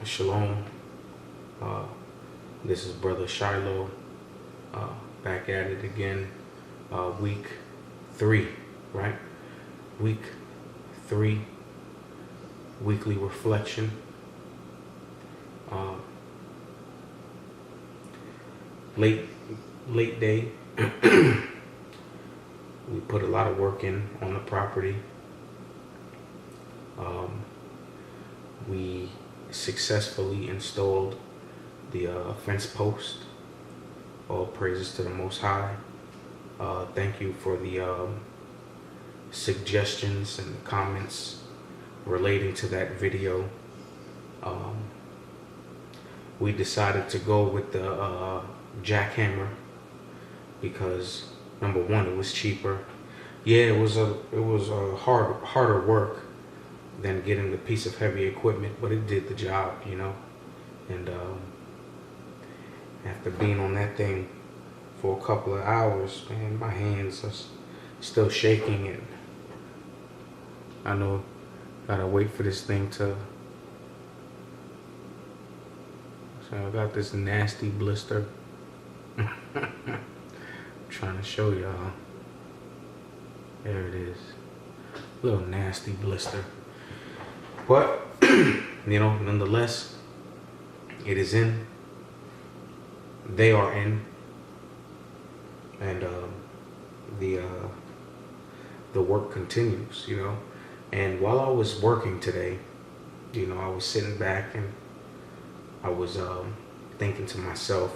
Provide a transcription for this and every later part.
Shalom. Uh, this is Brother Shiloh, back at it again. Week 3, right? Week 3, weekly reflection. Late day. We put a lot of work in on the property. We successfully installed the fence post. All praises to the Most High. Thank you for the suggestions and comments relating to that video. We decided to go with the jackhammer because number one, it was cheaper. Yeah, it was a harder work than getting the piece of heavy equipment, but it did the job, you know. And after being on that thing for a couple of hours, man, my hands are still shaking, and I know gotta wait for this thing to. So I got this nasty blister. I'm trying to show y'all. There it is. Little nasty blister. But, nonetheless, it is in. They are in. And the work continues, you know. And while I was working today, I was sitting back and I was thinking to myself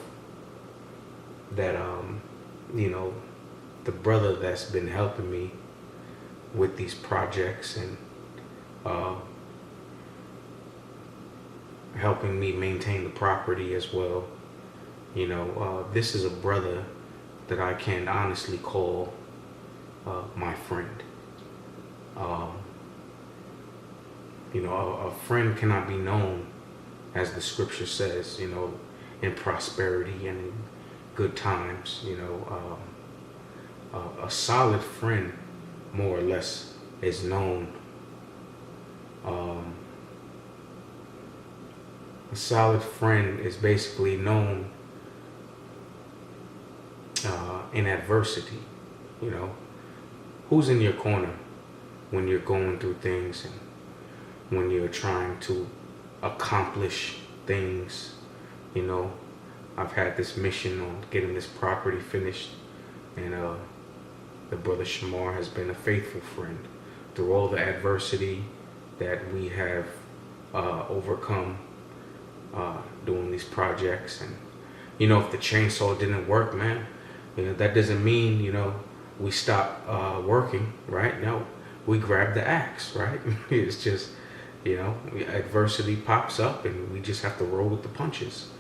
that, the brother that's been helping me with these projects and helping me maintain the property as well. This is a brother that I can honestly call my friend. A friend cannot be known, as the scripture says, in prosperity and in good times. A solid friend, more or less, is known. A solid friend is basically known in adversity. Who's in your corner when you're going through things and when you're trying to accomplish things. I've had this mission on getting this property finished, and the brother Shamar has been a faithful friend through all the adversity that we have overcome doing these projects. And if the chainsaw didn't work, man, that doesn't mean we stop working, right? No, we grab the axe, right? It's just adversity pops up and we just have to roll with the punches.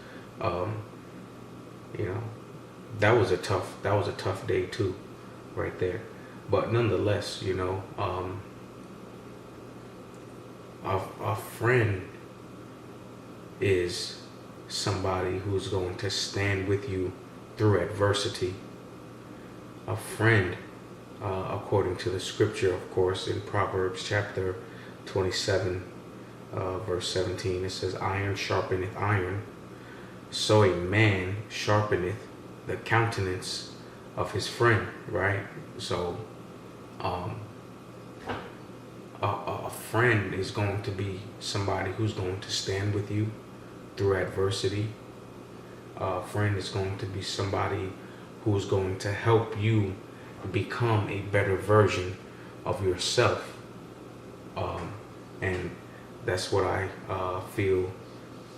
That was a tough day too, right there. But nonetheless, a friend is somebody who's going to stand with you through adversity. A friend, according to the scripture, of course, in Proverbs chapter 27, verse 17, it says, "Iron sharpeneth iron, so a man sharpeneth the countenance of his friend," right? So, a friend is going to be somebody who's going to stand with you through adversity. A friend is going to be somebody who's going to help you become a better version of yourself. And that's what I feel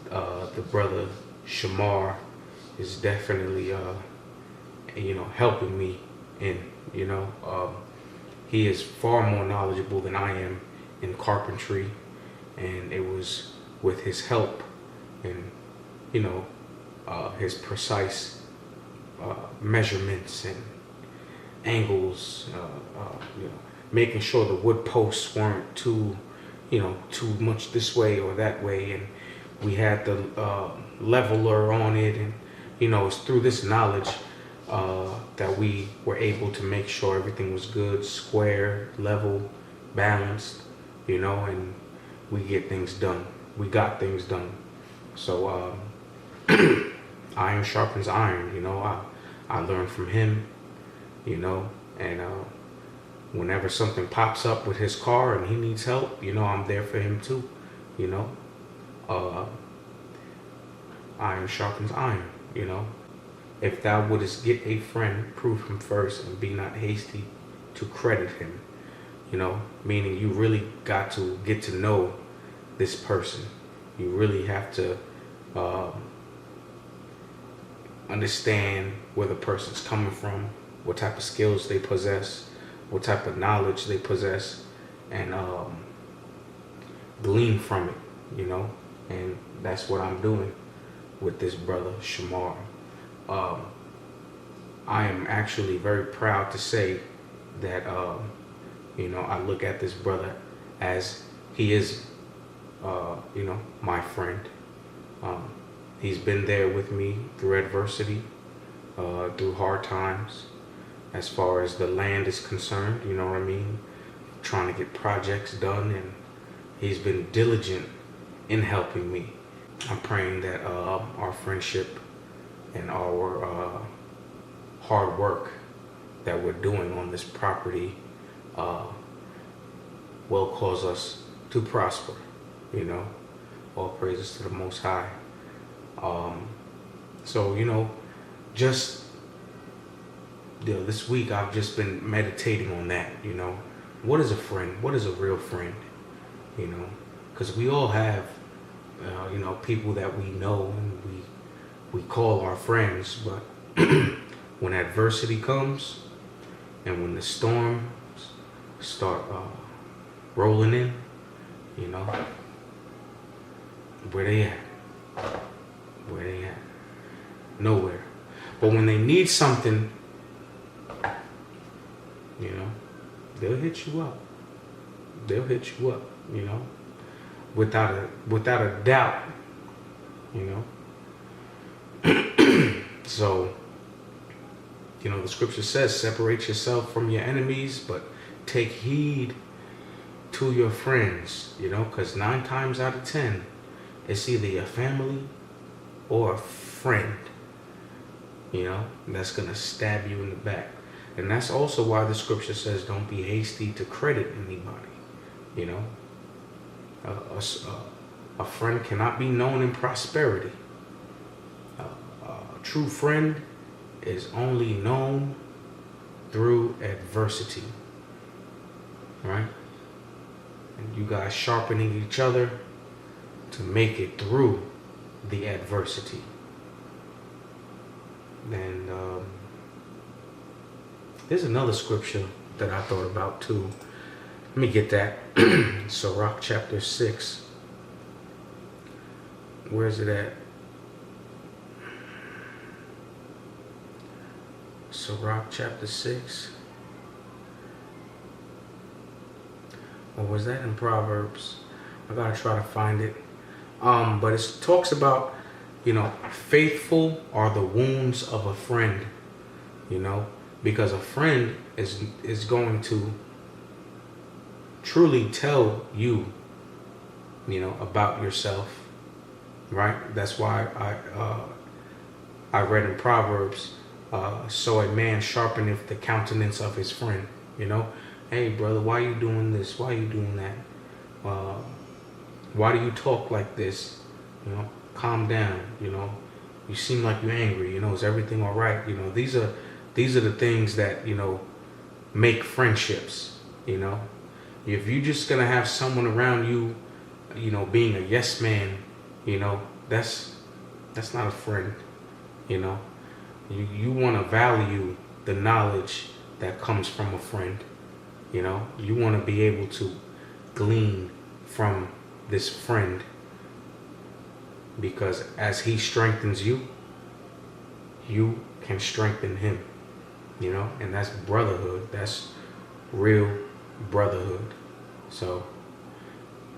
the brother Shamar is definitely, helping me in. He is far more knowledgeable than I am in carpentry, and it was with his help and, his precise measurements and angles, making sure the wood posts weren't too much this way or that way, and we had the leveler on it, and it's through this knowledge that we were able to make sure everything was good, square, level, balanced, and we get things done. we got things done. So iron sharpens iron, you know. I learned from him, you know, and whenever something pops up with his car and he needs help, you know, I'm there for him too, you know. Iron sharpens iron, you know. If thou wouldest get a friend, prove him first, and be not hasty to credit him, you know, meaning you really got to get to know this person. You really have to understand where the person's coming from, what type of skills they possess, what type of knowledge they possess, and glean from it, you know. And that's what I'm doing with this brother Shamar. I am actually very proud to say that you know, I look at this brother as he is you know, my friend. He's been there with me through adversity, through hard times, as far as the land is concerned, you know what I mean? Trying to get projects done, and he's been diligent in helping me. I'm praying that our friendship and our hard work that we're doing on this property will cause us to prosper, you know. All praises to the Most High. So, you know, just this week I've just been meditating on that, you know. What is a friend? What is a real friend? You know, because we all have, you know, people that we know and we call our friends, but when adversity comes and when the storms start rolling in, you know, where they at? Where they at? Nowhere. But when they need something, you know, they'll hit you up. They'll hit you up, you know, without a doubt, you know. So, you know, the scripture says, separate yourself from your enemies, but take heed to your friends, you know, because 9 times out of 10, it's either your family or a friend, you know, that's going to stab you in the back. And that's also why the scripture says, don't be hasty to credit anybody, you know. A friend cannot be known in prosperity. A true friend is only known through adversity, right? And you guys sharpening each other to make it through the adversity. And there's another scripture that I thought about too. Let me get that. Sirach chapter 6. Where is it at? Sirach chapter 6. Or was that in Proverbs? I gotta try to find it. But it talks about, you know, faithful are the wounds of a friend, you know, because a friend is going to truly tell you, you know, about yourself, right? That's why I read in Proverbs, so a man sharpeneth the countenance of his friend, you know. Hey brother, why you doing this? Why you doing that? Why do you talk like this? You know, calm down, you know. You seem like you're angry, you know, is everything all right? You know, these are the things that, you know, make friendships, you know. If you're just gonna have someone around you, you know, being a yes man, you know, that's not a friend, you know. You want to value the knowledge that comes from a friend, you know. You want to be able to glean from this friend, because as he strengthens you, you can strengthen him, you know. And that's brotherhood. That's real brotherhood. So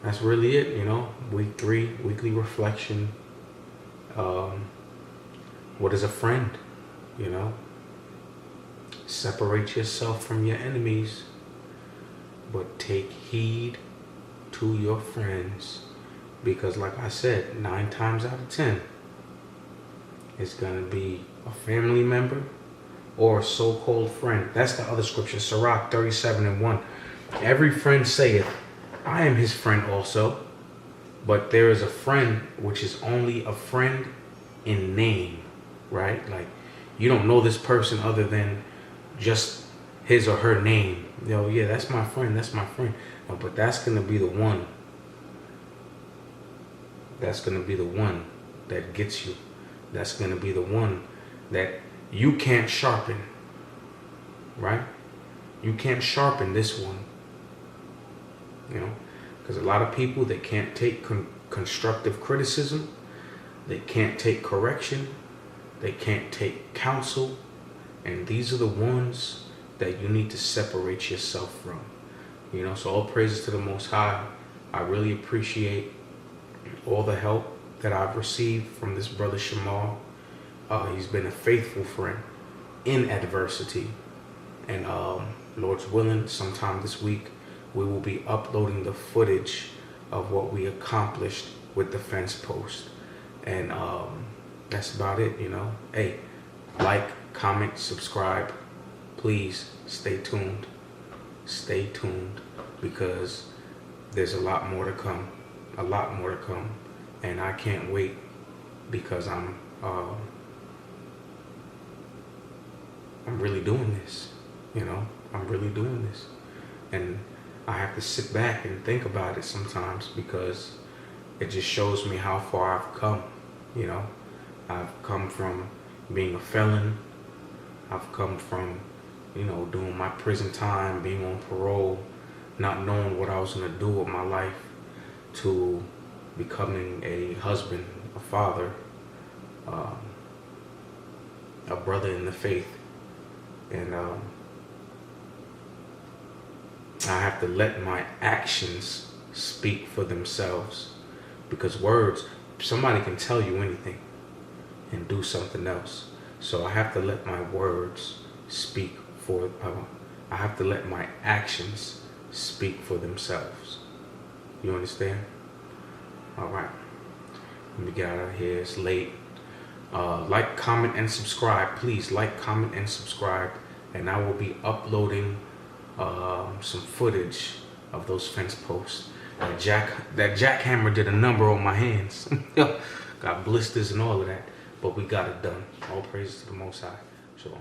that's really it, you know. Week 3, weekly reflection. What is a friend? You know, separate yourself from your enemies, but take heed to your friends, Because like I said, 9 times out of 10, it's going to be a family member or a so-called friend. That's the other scripture, Sirach 37:1. Every friend saith, I am his friend also. But there is a friend which is only a friend in name, right? Like, you don't know this person other than just his or her name. You know, yeah, that's my friend, that's my friend. No, but that's going to be the one. That's going to be the one that gets you. That's going to be the one that you can't sharpen, right? You can't sharpen this one, you know, because a lot of people, they can't take constructive criticism. They can't take correction. They can't take counsel. And these are the ones that you need to separate yourself from. You know, so all praises to the Most High. I really appreciate all the help that I've received from this brother Shamal. He's been a faithful friend in adversity. And Lord's willing, sometime this week, we will be uploading the footage of what we accomplished with the fence post. And that's about it, you know. Hey, like, comment, subscribe. Please stay tuned. Stay tuned, because there's a lot more to come. A lot more to come. And I can't wait, because I'm really doing this, you know. I'm really doing this. And I have to sit back and think about it sometimes, because it just shows me how far I've come, you know. I've come from being a felon. I've come from, you know, doing my prison time, being on parole, not knowing what I was going to do with my life, to becoming a husband, a father, a brother in the faith. And I have to let my actions speak for themselves, because words, somebody can tell you anything and do something else. So I have to let my words speak for, I have to let my actions speak for themselves. You understand? All right. Let me get out of here. It's late. Like, comment, and subscribe. Please like, comment, and subscribe. And I will be uploading some footage of those fence posts. That jackhammer did a number on my hands. Got blisters and all of that. But we got it done. All praises to the Most High. Shalom.